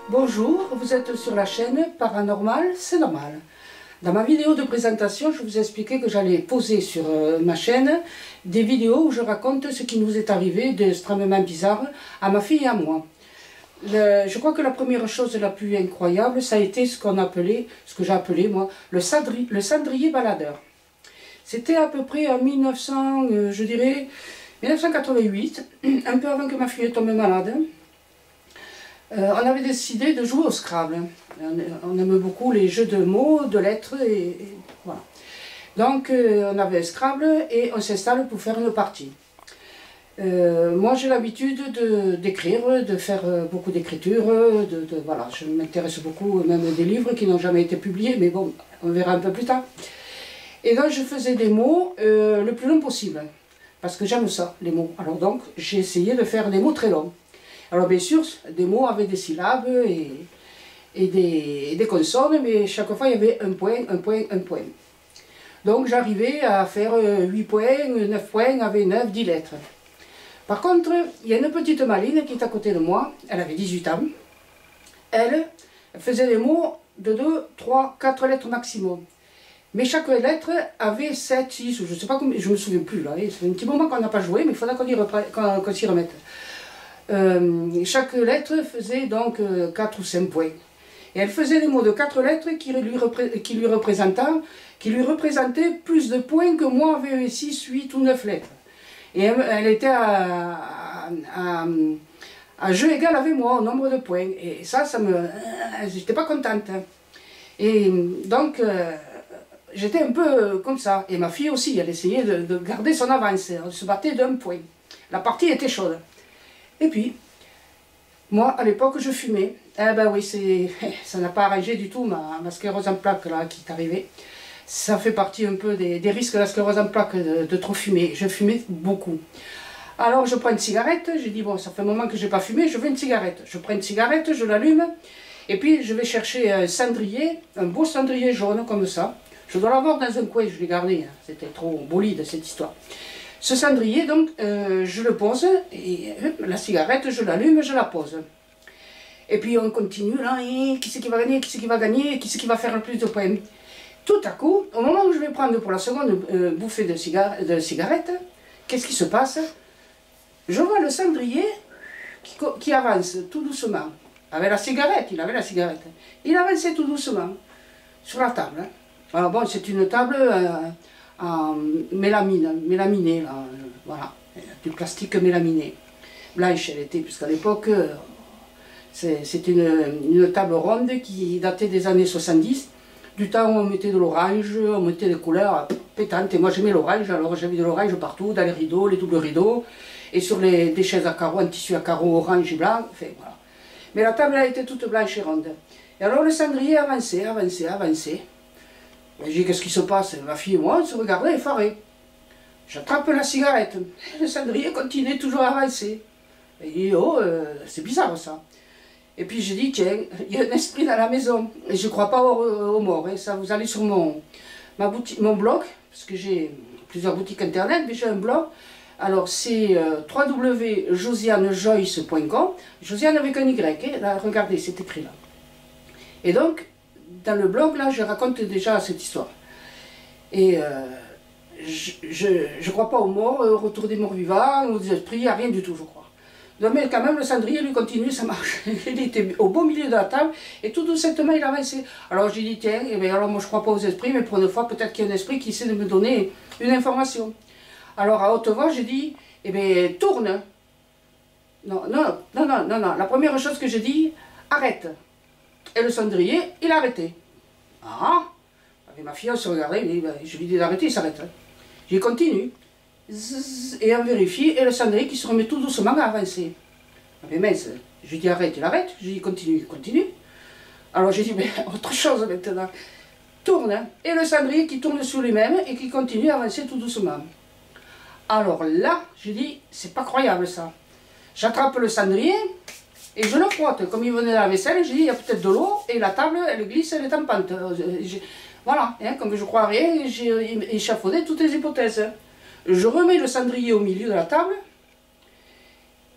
Bonjour, vous êtes sur la chaîne Paranormal, c'est normal. Dans ma vidéo de présentation, je vous ai expliqué que j'allais poser sur ma chaîne des vidéos où je raconte ce qui nous est arrivé d'extrêmement bizarre à ma fille et à moi. Je crois que la première chose la plus incroyable, ça a été ce que j'ai appelé moi, le cendrier baladeur. C'était à peu près en 1988, un peu avant que ma fille tombe malade. On avait décidé de jouer au Scrabble. On aime beaucoup les jeux de mots, de lettres, et voilà. Donc on avait Scrabble et on s'installe pour faire une partie. Moi j'ai l'habitude d'écrire, de faire beaucoup d'écriture, voilà, je m'intéresse beaucoup même des livres qui n'ont jamais été publiés, mais bon, on verra un peu plus tard. Et donc je faisais des mots le plus long possible, parce que j'aime ça, les mots. Alors donc j'ai essayé de faire des mots très longs. Alors bien sûr, des mots avec des syllabes et des consonnes, mais chaque fois il y avait un point, un point, un point. Donc j'arrivais à faire 8 points, 9 points avec 9, 10 lettres. Par contre, il y a une petite maline qui est à côté de moi, elle avait 18 ans. Elle faisait des mots de 2, 3, 4 lettres maximum. Mais chaque lettre avait 7, 6, je ne sais pas combien, je ne me souviens plus là. C'est un petit moment qu'on n'a pas joué, mais il faudra qu'on s'y remette. Chaque lettre faisait donc 4 ou 5 points. Et elle faisait des mots de 4 lettres qui lui représentaient plus de points que moi avec 6, 8 ou 9 lettres. Et elle était à jeu égal avec moi, au nombre de points. Et ça j'étais pas contente. Et donc, j'étais un peu comme ça. Et ma fille aussi, elle essayait de garder son avance. Elle se battait d'un point. La partie était chaude. Et puis, moi, à l'époque, je fumais. Eh ben oui, ça n'a pas arrangé du tout ma sclérose en plaques là, qui est arrivée. Ça fait partie un peu des risques de la sclérose en plaques de trop fumer. Je fumais beaucoup. Alors, je prends une cigarette. J'ai dit, bon, ça fait un moment que je n'ai pas fumé, je veux une cigarette. Je prends une cigarette, je l'allume. Et puis, je vais chercher un cendrier, un beau cendrier jaune comme ça. Je dois l'avoir dans un coin, je l'ai gardé. C'était trop bolide, cette histoire. Ce cendrier, donc, je le pose, et la cigarette, je l'allume, je la pose. Et puis on continue, là, et qui c'est qui va gagner, qui c'est qui va gagner, qui c'est qui va faire le plus de points. Tout à coup, au moment où je vais prendre pour la seconde bouffée de cigarette, qu'est-ce qui se passe? Je vois le cendrier qui avance tout doucement. Avec la cigarette, il avait la cigarette. Il avançait tout doucement sur la table. Alors bon, c'est une table en mélaminée, là, voilà, du plastique mélaminé. Blanche elle était, puisqu'à l'époque, c'était une table ronde qui datait des années 70, du temps où on mettait de l'orange, on mettait des couleurs pétantes, et moi j'aimais l'orange, alors j'avais de l'orange partout, dans les rideaux, les doubles rideaux, et sur des chaises à carreaux, en tissu à carreaux orange et blanc, enfin voilà. Mais la table elle était toute blanche et ronde. Et alors le cendrier avançait, avançait, avançait. J'ai dit, qu'est-ce qui se passe? Ma fille et moi, on se regardait effarés. J'attrape la cigarette. Le cendrier continue toujours à avancer. Et il dit, oh, c'est bizarre ça. Et puis j'ai dit, tiens, il y a un esprit dans la maison. Et je ne crois pas aux morts. Hein. Ça, vous allez sur mon blog, parce que j'ai plusieurs boutiques internet, mais j'ai un blog. Alors c'est www.josianejoyce.com. Josiane avec un Y. Hein. Là, regardez, c'est écrit là. Et donc, dans le blog, là, je raconte déjà cette histoire. Et je ne crois pas aux morts, au retour des morts vivants, aux esprits, à rien du tout, je crois. Donc, mais quand même, le cendrier, lui, continue, ça marche. Il était au beau milieu de la table, et tout doucement, il avançait. Alors, j'ai dit, tiens, eh bien, alors moi, je ne crois pas aux esprits, mais pour une fois, peut-être qu'il y a un esprit qui essaie de me donner une information. Alors, à haute voix, j'ai dit, eh bien, tourne. Non, non, non, non, non, non. La première chose que j'ai dit, arrête. Et le cendrier, il a arrêté. Ah! Avec ma fille, on se regardait, je lui dis d'arrêter, il s'arrête. J'ai continue. Et on vérifie, et le cendrier qui se remet tout doucement à avancer. Mais mince, je lui dis arrête, il arrête. Je lui dis continue, continue. Alors j'ai dit, mais autre chose maintenant. Tourne, hein. Et le cendrier qui tourne sur lui-même et qui continue à avancer tout doucement. Alors là, j'ai dit, c'est pas croyable ça. J'attrape le cendrier. Et je le frotte, comme il venait de la vaisselle, j'ai dit, il y a peut-être de l'eau, et la table, elle glisse, elle est en pente. Voilà, hein, comme je crois à rien, j'ai échafaudé toutes les hypothèses. Je remets le cendrier au milieu de la table,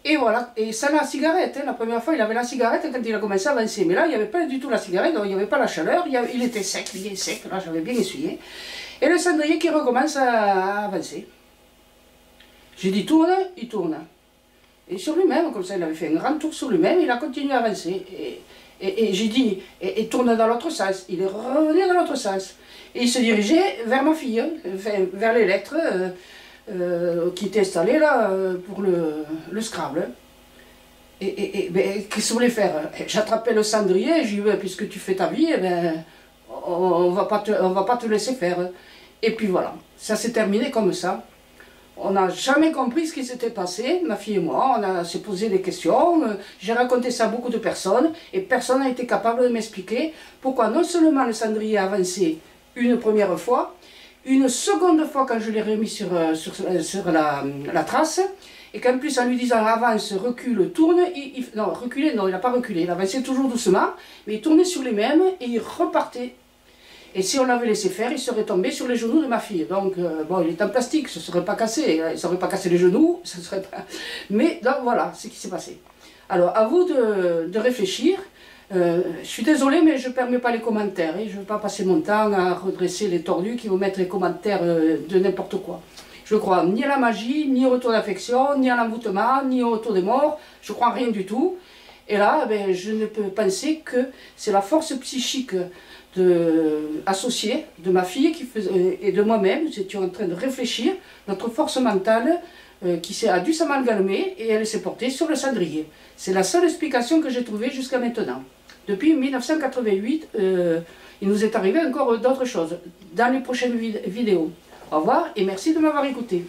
Et voilà, et ça la cigarette, hein. La première fois il avait la cigarette quand il a commencé à avancer, mais là il n'y avait pas du tout la cigarette, donc il n'y avait pas la chaleur, il était sec, bien sec, là j'avais bien essuyé. Et le cendrier qui recommence à avancer. J'ai dit tourne, il tourne. Et sur lui-même, comme ça il avait fait un grand tour sur lui-même, il a continué à avancer. Et j'ai dit, et tourne dans l'autre sens, il est revenu dans l'autre sens. Et il se dirigeait vers ma fille, hein, vers les lettres qui étaient installées là pour le Scrabble. Et ben, qu'est-ce que vous voulez faire? J'attrapais le cendrier, j'ai dit, ben, puisque tu fais ta vie, eh ben, on va pas te laisser faire. Et puis voilà, ça s'est terminé comme ça. On n'a jamais compris ce qui s'était passé, ma fille et moi, on s'est posé des questions, j'ai raconté ça à beaucoup de personnes, et personne n'a été capable de m'expliquer pourquoi non seulement le cendrier a avancé une première fois, une seconde fois quand je l'ai remis sur la trace, et qu'en plus en lui disant avance, recule, tourne, non, reculer, non, il n'a pas reculé, il avançait toujours doucement, mais il tournait sur les mêmes et il repartait. Et si on l'avait laissé faire, il serait tombé sur les genoux de ma fille. Donc, bon, il est en plastique, ce ne serait pas cassé, il ne serait pas cassé les genoux, ce serait pas... Mais donc voilà ce qui s'est passé. Alors, à vous de réfléchir. Je suis désolée, mais je ne permets pas les commentaires. Je ne veux pas passer mon temps à redresser les tordus qui vont mettre les commentaires de n'importe quoi. Je crois ni à la magie, ni au retour d'affection, ni à l'envoûtement, ni au retour des morts. Je crois rien du tout. Et là, ben, je ne peux penser que c'est la force psychique associée de ma fille et de moi-même. Nous étions en train de réfléchir, notre force mentale qui a dû s'amalgamer et elle s'est portée sur le cendrier. C'est la seule explication que j'ai trouvée jusqu'à maintenant. Depuis 1988, il nous est arrivé encore d'autres choses dans les prochaines vidéos. Au revoir et merci de m'avoir écouté.